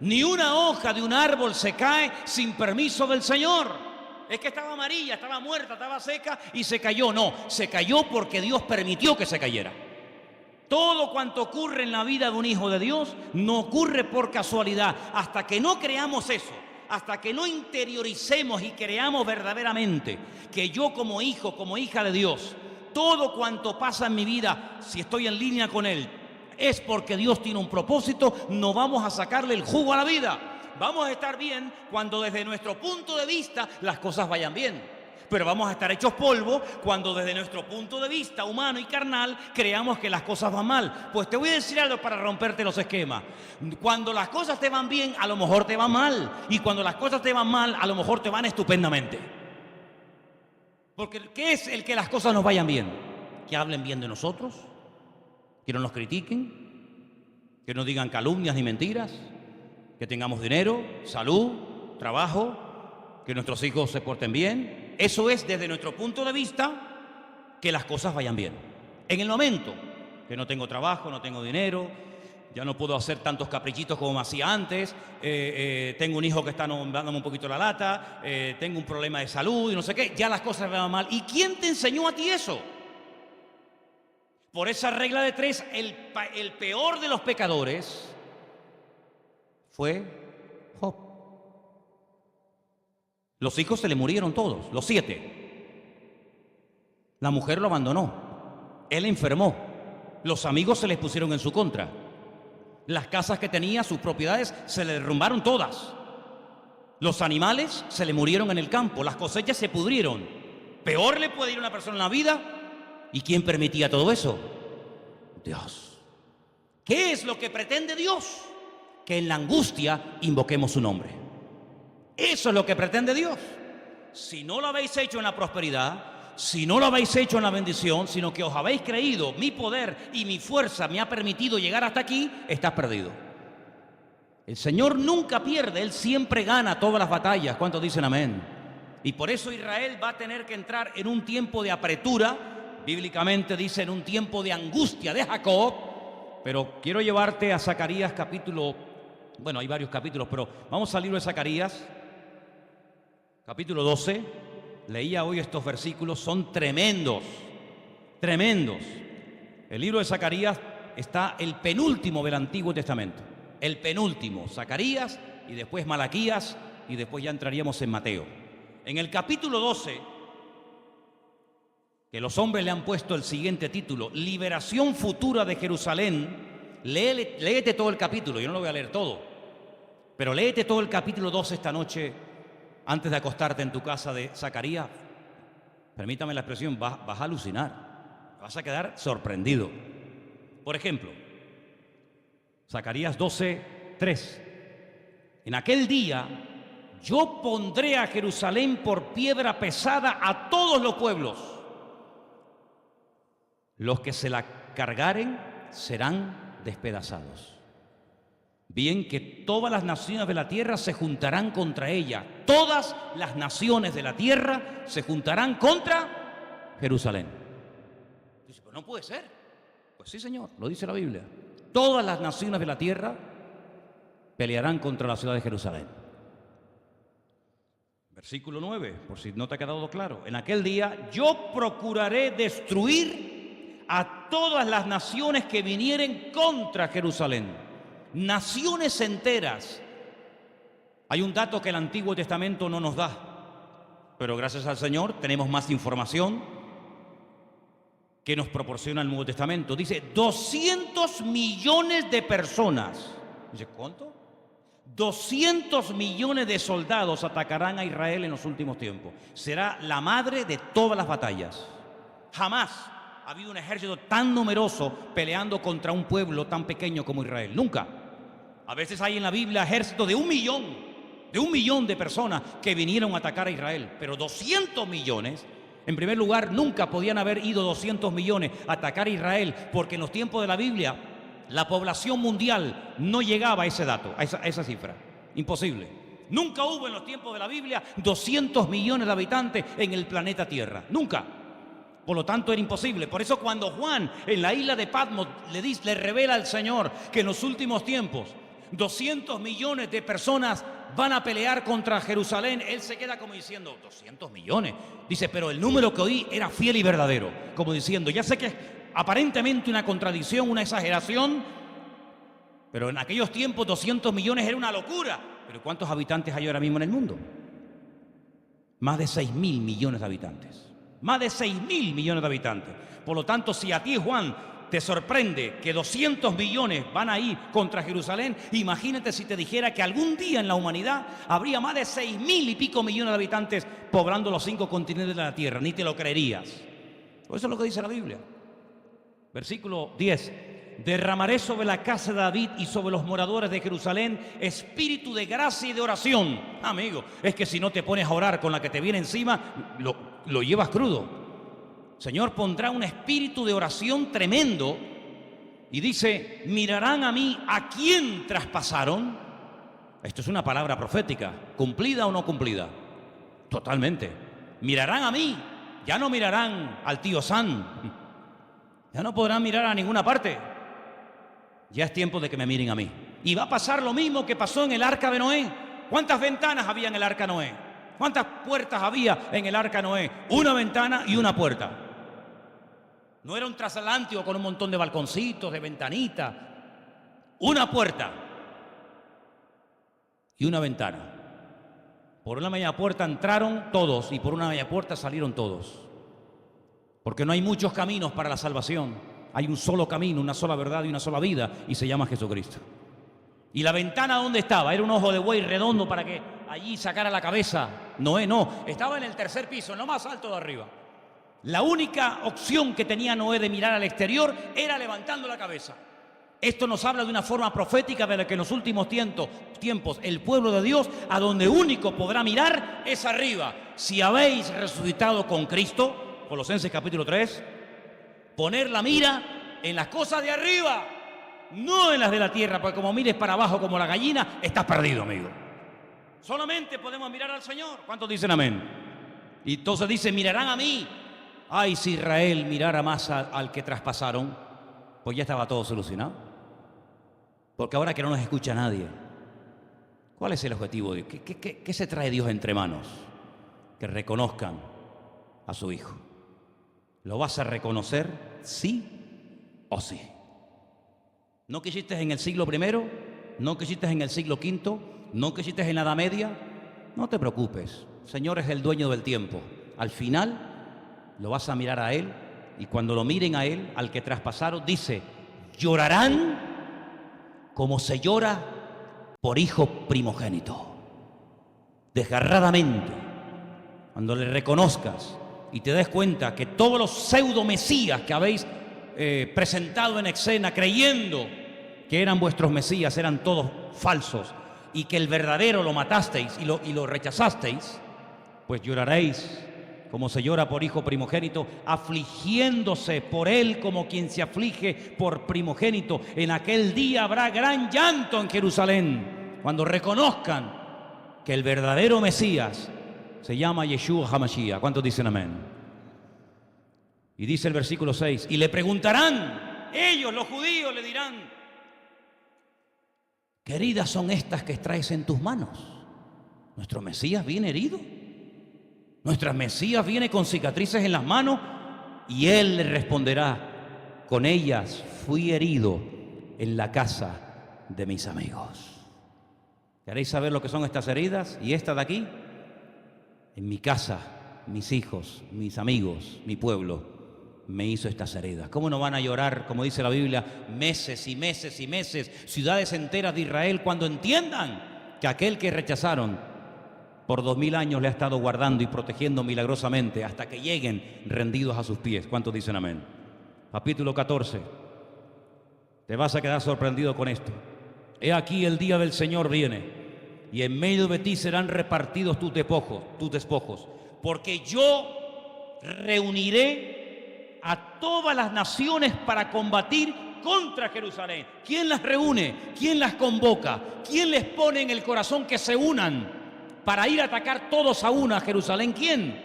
Ni una hoja de un árbol se cae sin permiso del Señor. Es que estaba amarilla, estaba muerta, estaba seca y se cayó. No, se cayó porque Dios permitió que se cayera. Todo cuanto ocurre en la vida de un hijo de Dios no ocurre por casualidad. Hasta que no creamos eso, hasta que no interioricemos y creamos verdaderamente que yo como hijo, como hija de Dios, todo cuanto pasa en mi vida, si estoy en línea con Él, es porque Dios tiene un propósito, no vamos a sacarle el jugo a la vida. Vamos a estar bien cuando desde nuestro punto de vista las cosas vayan bien. Pero vamos a estar hechos polvo cuando desde nuestro punto de vista humano y carnal creamos que las cosas van mal. Pues te voy a decir algo para romperte los esquemas. Cuando las cosas te van bien, a lo mejor te van mal. Y cuando las cosas te van mal, a lo mejor te van estupendamente. Porque ¿qué es el que las cosas nos vayan bien? Que hablen bien de nosotros, que no nos critiquen, que no digan calumnias ni mentiras, que tengamos dinero, salud, trabajo, que nuestros hijos se porten bien. Eso es desde nuestro punto de vista que las cosas vayan bien. En el momento que no tengo trabajo, no tengo dinero, ya no puedo hacer tantos caprichitos como me hacía antes, tengo un hijo que está dándome un poquito la lata, tengo un problema de salud y no sé qué, ya las cosas me van mal. ¿Y quién te enseñó a ti eso? Por esa regla de 3, el peor de los pecadores fue Job. Los hijos se le murieron todos, los 7. La mujer lo abandonó. Él enfermó. Los amigos se les pusieron en su contra. Las casas que tenía, sus propiedades, se le derrumbaron todas. Los animales se le murieron en el campo. Las cosechas se pudrieron. Peor le puede ir a una persona en la vida. ¿Y quién permitía todo eso? Dios. ¿Qué es lo que pretende Dios? Que en la angustia invoquemos su nombre. Eso es lo que pretende Dios. Si no lo habéis hecho en la prosperidad, si no lo habéis hecho en la bendición, sino que os habéis creído, mi poder y mi fuerza me ha permitido llegar hasta aquí, estás perdido. El Señor nunca pierde, Él siempre gana todas las batallas. ¿Cuántos dicen amén? Y por eso Israel va a tener que entrar en un tiempo de apretura, bíblicamente dice en un tiempo de angustia de Jacob. Pero quiero llevarte a Zacarías capítulo, bueno, hay varios capítulos, pero vamos al libro de Zacarías, capítulo 12. Leía hoy estos versículos, son tremendos, tremendos. El libro de Zacarías está el penúltimo del Antiguo Testamento, el penúltimo, Zacarías y después Malaquías y después ya entraríamos en Mateo. En el capítulo 12, que los hombres le han puesto el siguiente título, Liberación futura de Jerusalén. Léete todo el capítulo, yo no lo voy a leer todo, pero léete todo el capítulo 12 esta noche antes de acostarte en tu casa de Zacarías. Permítame la expresión, vas a alucinar, vas a quedar sorprendido. Por ejemplo, Zacarías 12:3. En aquel día yo pondré a Jerusalén por piedra pesada a todos los pueblos. Los que se la cargaren serán despedazados. Bien que todas las naciones de la tierra se juntarán contra ella. Todas las naciones de la tierra se juntarán contra Jerusalén. Dice, pero no puede ser. Pues sí, Señor, lo dice la Biblia. Todas las naciones de la tierra pelearán contra la ciudad de Jerusalén. Versículo 9, por si no te ha quedado claro. En aquel día yo procuraré destruir a todas las naciones que vinieren contra Jerusalén. Naciones enteras. Hay un dato que el Antiguo Testamento no nos da, pero gracias al Señor tenemos más información que nos proporciona el Nuevo Testamento. Dice 200 millones de personas. Dice, ¿cuánto? 200 millones de soldados atacarán a Israel en los últimos tiempos. Será la madre de todas las batallas. Jamás ha habido un ejército tan numeroso peleando contra un pueblo tan pequeño como Israel. Nunca. A veces hay en la Biblia ejércitos de 1 millón de personas que vinieron a atacar a Israel. Pero 200 millones, en primer lugar, nunca podían haber ido 200 millones a atacar a Israel, porque en los tiempos de la Biblia la población mundial no llegaba a ese dato, a esa cifra. Imposible. Nunca hubo en los tiempos de la Biblia 200 millones de habitantes en el planeta Tierra. Nunca. Por lo tanto, era imposible. Por eso cuando Juan en la isla de Patmos le revela al Señor que en los últimos tiempos 200 millones de personas van a pelear contra Jerusalén, él se queda como diciendo, 200 millones. Dice, pero el número que oí era fiel y verdadero. Como diciendo, ya sé que es aparentemente una contradicción, una exageración, pero en aquellos tiempos 200 millones era una locura. Pero ¿cuántos habitantes hay ahora mismo en el mundo? Más de 6.000 millones de habitantes. Más de 6.000 millones de habitantes. Por lo tanto, si a ti, Juan, te sorprende que 200 millones van a ir contra Jerusalén, imagínate si te dijera que algún día en la humanidad habría más de 6.000 y pico millones de habitantes poblando los 5 continentes de la tierra. Ni te lo creerías. Eso es lo que dice la Biblia. Versículo 10. Derramaré sobre la casa de David y sobre los moradores de Jerusalén espíritu de gracia y de oración. Amigo, es que si no te pones a orar con la que te viene encima, lo llevas crudo. Señor pondrá un espíritu de oración tremendo y dice, mirarán a mí a quién traspasaron. Esto es una palabra profética, ¿cumplida o no cumplida? Totalmente. Mirarán a mí, ya no mirarán al tío San, ya no podrán mirar a ninguna parte. Ya es tiempo de que me miren a mí. Y va a pasar lo mismo que pasó en el arca de Noé. ¿Cuántas ventanas había en el arca de Noé? ¿Cuántas puertas había en el arca de Noé? Una ventana y una puerta. No era un transatlántico con un montón de balconcitos, de ventanitas. Una puerta y una ventana. Por una media puerta entraron todos y por una media puerta salieron todos. Porque no hay muchos caminos para la salvación. Hay un solo camino, una sola verdad y una sola vida, y se llama Jesucristo. ¿Y la ventana dónde estaba? Era un ojo de buey redondo para que allí sacara la cabeza. Noé no, estaba en el tercer piso, en lo más alto de arriba. La única opción que tenía Noé de mirar al exterior era levantando la cabeza. Esto nos habla de una forma profética de la que en los últimos tiempos el pueblo de Dios a donde único podrá mirar es arriba. Si habéis resucitado con Cristo, Colosenses capítulo 3, poner la mira en las cosas de arriba, no en las de la tierra, porque como mires para abajo como la gallina, estás perdido, amigo. Solamente podemos mirar al Señor. ¿Cuántos dicen amén? Y entonces dice, mirarán a mí. Ay, si Israel mirara más al que traspasaron, pues ya estaba todo solucionado. Porque ahora que no nos escucha nadie, ¿cuál es el objetivo de Dios? ¿Qué se trae Dios entre manos? Que reconozcan a su Hijo. ¿Lo vas a reconocer sí o sí? ¿No quisiste en el siglo I? ¿No quisiste en el siglo V? ¿No quisiste en la Edad Media? No te preocupes, el Señor es el dueño del tiempo. Al final lo vas a mirar a Él, y cuando lo miren a Él, al que traspasaron, dice, llorarán como se llora por hijo primogénito. Desgarradamente, cuando le reconozcas y te des cuenta que todos los pseudo mesías que habéis presentado en escena creyendo que eran vuestros mesías eran todos falsos, y que el verdadero lo matasteis y lo rechazasteis, pues lloraréis como se llora por hijo primogénito, afligiéndose por él como quien se aflige por primogénito. En aquel día habrá gran llanto en Jerusalén, cuando reconozcan que el verdadero Mesías se llama Yeshua HaMashiach. ¿Cuántos dicen amén? Y dice el versículo 6, y le preguntarán, ellos los judíos le dirán, ¿qué heridas son estas que traes en tus manos? ¿Nuestro Mesías viene herido? ¿Nuestro Mesías viene con cicatrices en las manos? Y él le responderá, con ellas fui herido en la casa de mis amigos. ¿Queréis saber lo que son estas heridas? ¿Y esta de aquí? En mi casa, mis hijos, mis amigos, mi pueblo me hizo estas heridas. ¿Cómo no van a llorar, como dice la Biblia, meses y meses y meses, ciudades enteras de Israel, cuando entiendan que aquel que rechazaron por 2000 años le ha estado guardando y protegiendo milagrosamente hasta que lleguen rendidos a sus pies? ¿Cuántos dicen amén? Capítulo 14. Te vas a quedar sorprendido con esto. He aquí el día del Señor viene, y en medio de ti serán repartidos tus despojos, porque yo reuniré a todas las naciones para combatir contra Jerusalén. ¿Quién las reúne? ¿Quién las convoca? ¿Quién les pone en el corazón que se unan para ir a atacar todos a una a Jerusalén? ¿Quién?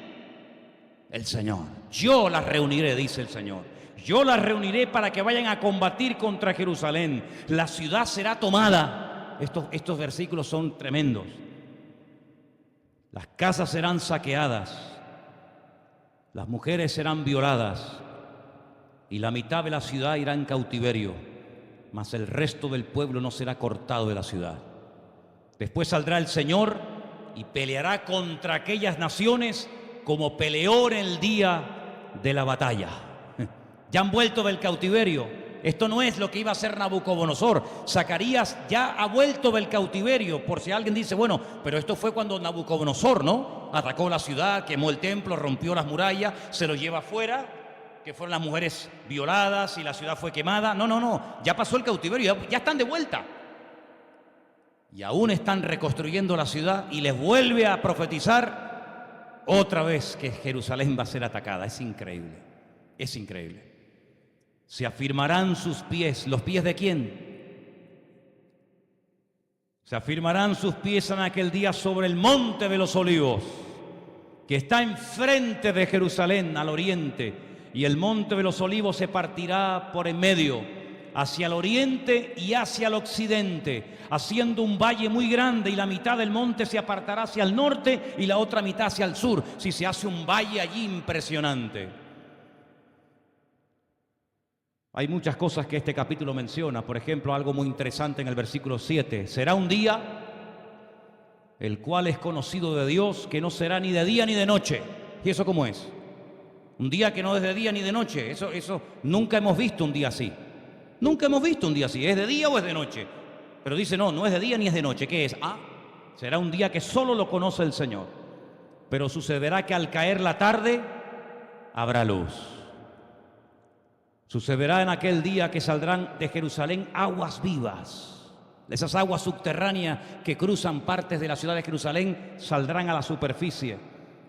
El Señor. Yo las reuniré, dice el Señor. Yo las reuniré para que vayan a combatir contra Jerusalén. La ciudad será tomada. Estos versículos son tremendos. Las casas serán saqueadas. Las mujeres serán violadas. Y la mitad de la ciudad irá en cautiverio. Mas el resto del pueblo no será cortado de la ciudad. Después saldrá el Señor y peleará contra aquellas naciones como peleó en el día de la batalla. Ya han vuelto del cautiverio. Esto no es lo que iba a hacer Nabucodonosor. Zacarías ya ha vuelto del cautiverio. Por si alguien dice, bueno, pero esto fue cuando Nabucodonosor, ¿no? Atacó la ciudad, quemó el templo, rompió las murallas, se lo lleva afuera, que fueron las mujeres violadas y la ciudad fue quemada. No, ya pasó el cautiverio, ya están de vuelta. Y aún están reconstruyendo la ciudad, y les vuelve a profetizar otra vez que Jerusalén va a ser atacada. Es increíble, es increíble. Se afirmarán sus pies. ¿Los pies de quién? Se afirmarán sus pies en aquel día sobre el monte de los olivos, que está enfrente de Jerusalén al oriente, y el monte de los olivos se partirá por en medio, hacia el oriente y hacia el occidente, haciendo un valle muy grande, y la mitad del monte se apartará hacia el norte y la otra mitad hacia el sur. Si se hace un valle allí impresionante. Hay muchas cosas que este capítulo menciona. Por ejemplo, algo muy interesante en el versículo 7. Será un día el cual es conocido de Dios, que no será ni de día ni de noche. ¿Y eso cómo es? Un día que no es de día ni de noche. Eso nunca hemos visto un día así. Nunca hemos visto un día así. ¿Es de día o es de noche? Pero dice, no es de día ni es de noche. ¿Qué es? Será un día que solo lo conoce el Señor. Pero sucederá que al caer la tarde, habrá luz. Sucederá en aquel día que saldrán de Jerusalén aguas vivas. Esas aguas subterráneas que cruzan partes de la ciudad de Jerusalén saldrán a la superficie.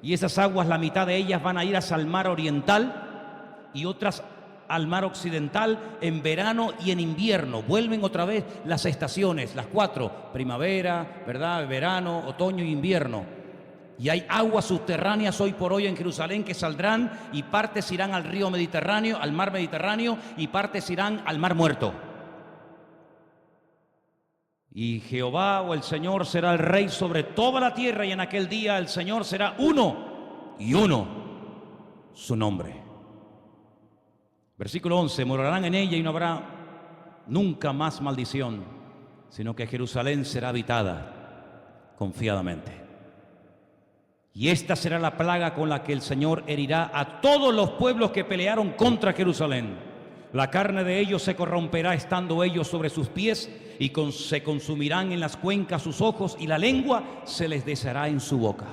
Y esas aguas, la mitad de ellas van a ir hacia el mar oriental y otras al mar occidental en verano y en invierno. Vuelven otra vez las estaciones, las 4, primavera, ¿verdad? Verano, otoño y invierno. Y hay aguas subterráneas hoy por hoy en Jerusalén que saldrán y partes irán al río Mediterráneo, al mar Mediterráneo, y partes irán al mar Muerto. Y Jehová o el Señor será el rey sobre toda la tierra, y en aquel día el Señor será uno, y uno su nombre. Versículo 11, morarán en ella y no habrá nunca más maldición, sino que Jerusalén será habitada confiadamente. Y esta será la plaga con la que el Señor herirá a todos los pueblos que pelearon contra Jerusalén. La carne de ellos se corromperá estando ellos sobre sus pies, y se consumirán en las cuencas sus ojos, y la lengua se les deshará en su boca.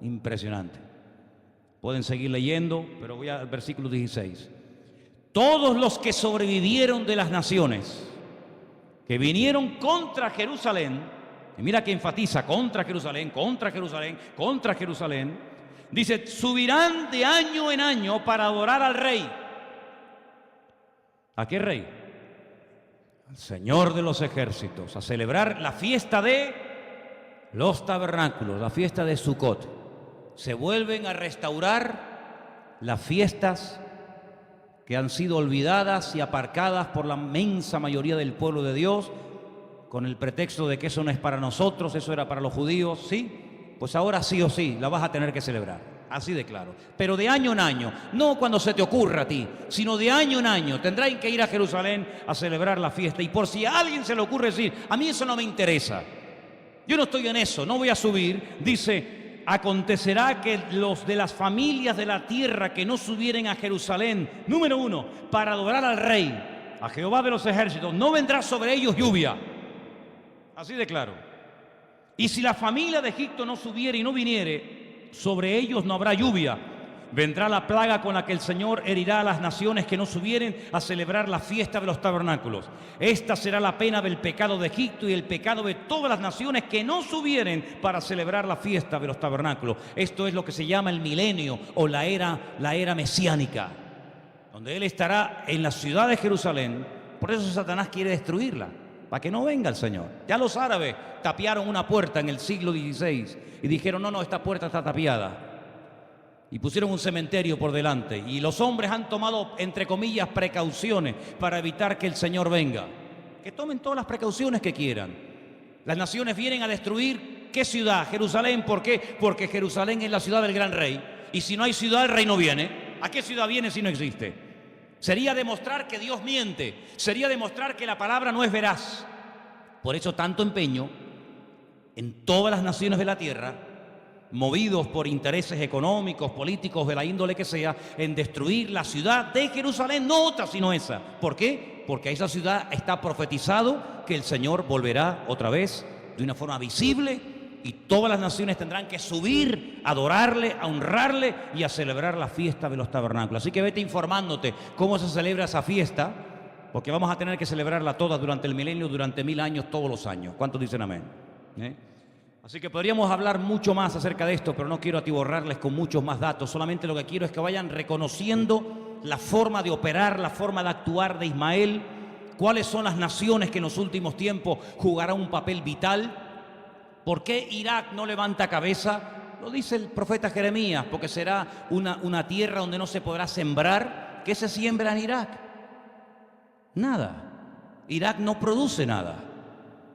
Impresionante. Pueden seguir leyendo, pero voy al versículo 16. Todos los que sobrevivieron de las naciones que vinieron contra Jerusalén, y mira que enfatiza contra Jerusalén, contra Jerusalén, contra Jerusalén, dice, subirán de año en año para adorar al rey. ¿A qué rey? Al Señor de los ejércitos, a celebrar la fiesta de los tabernáculos, la fiesta de Sucot. Se vuelven a restaurar las fiestas que han sido olvidadas y aparcadas por la inmensa mayoría del pueblo de Dios, con el pretexto de que eso no es para nosotros, eso era para los judíos. Sí, pues ahora sí o sí la vas a tener que celebrar, así de claro. Pero de año en año, no cuando se te ocurra a ti, sino de año en año tendrán que ir a Jerusalén a celebrar la fiesta. Y por si a alguien se le ocurre decir, a mí eso no me interesa, yo no estoy en eso, no voy a subir, dice, acontecerá que los de las familias de la tierra que no subieren a Jerusalén, número 1, para adorar al rey, a Jehová de los ejércitos, no vendrá sobre ellos lluvia. Así de claro. Y si la familia de Egipto no subiere y no viniere, sobre ellos no habrá lluvia. Vendrá la plaga con la que el Señor herirá a las naciones que no subieren a celebrar la fiesta de los tabernáculos. Esta será la pena del pecado de Egipto y el pecado de todas las naciones que no subieren para celebrar la fiesta de los tabernáculos. Esto es lo que se llama el milenio o la era mesiánica, donde Él estará en la ciudad de Jerusalén. Por eso Satanás quiere destruirla, para que no venga el Señor. Ya los árabes tapiaron una puerta en el siglo XVI y dijeron, no, esta puerta está tapiada. Y pusieron un cementerio por delante. Y los hombres han tomado, entre comillas, precauciones para evitar que el Señor venga. Que tomen todas las precauciones que quieran. Las naciones vienen a destruir, ¿qué ciudad? Jerusalén. ¿Por qué? Porque Jerusalén es la ciudad del gran rey. Y si no hay ciudad, el rey no viene. ¿A qué ciudad viene si no existe? Sería demostrar que Dios miente, sería demostrar que la palabra no es veraz. Por eso tanto empeño en todas las naciones de la tierra, movidos por intereses económicos, políticos, de la índole que sea, en destruir la ciudad de Jerusalén, no otra sino esa. ¿Por qué? Porque a esa ciudad está profetizado que el Señor volverá otra vez de una forma visible, y todas las naciones tendrán que subir, a adorarle, a honrarle y a celebrar la fiesta de los tabernáculos. Así que vete informándote cómo se celebra esa fiesta, porque vamos a tener que celebrarla toda durante el milenio, durante 1000 años, todos los años. ¿Cuántos dicen amén? Así que podríamos hablar mucho más acerca de esto, pero no quiero atiborrarles con muchos más datos. Solamente lo que quiero es que vayan reconociendo la forma de operar, la forma de actuar de Ismael, cuáles son las naciones que en los últimos tiempos jugarán un papel vital. ¿Por qué Irak no levanta cabeza? Lo dice el profeta Jeremías, porque será una tierra donde no se podrá sembrar. ¿Qué se siembra en Irak? Nada. Irak no produce nada.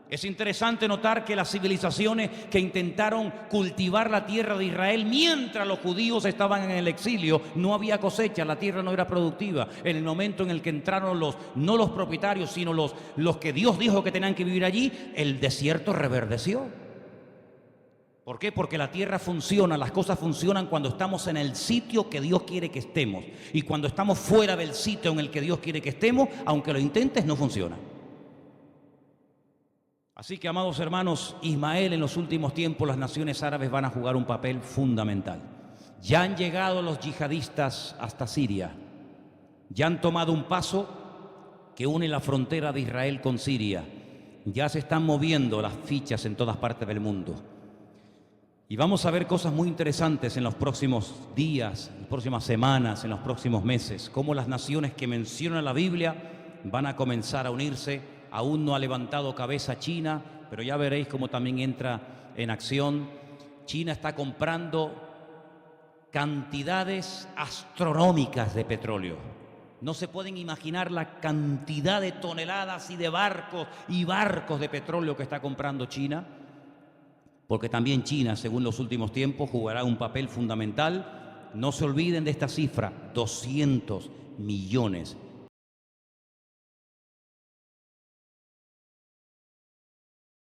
Es interesante notar que las civilizaciones que intentaron cultivar la tierra de Israel mientras los judíos estaban en el exilio, no había cosecha, la tierra no era productiva. En el momento en el que entraron no los propietarios, sino los que Dios dijo que tenían que vivir allí, el desierto reverdeció. ¿Por qué? Porque la tierra funciona, las cosas funcionan cuando estamos en el sitio que Dios quiere que estemos. Y cuando estamos fuera del sitio en el que Dios quiere que estemos, aunque lo intentes, no funciona. Así que, amados hermanos, Ismael, en los últimos tiempos las naciones árabes van a jugar un papel fundamental. Ya han llegado los yihadistas hasta Siria. Ya han tomado un paso que une la frontera de Israel con Siria. Ya se están moviendo las fichas en todas partes del mundo. Y vamos a ver cosas muy interesantes en los próximos días, en las próximas semanas, en los próximos meses. Cómo las naciones que menciona la Biblia van a comenzar a unirse. Aún no ha levantado cabeza China, pero ya veréis cómo también entra en acción. China está comprando cantidades astronómicas de petróleo. No se pueden imaginar la cantidad de toneladas y de barcos de petróleo que está comprando China, porque también China, según los últimos tiempos, jugará un papel fundamental. No se olviden de esta cifra, 200 millones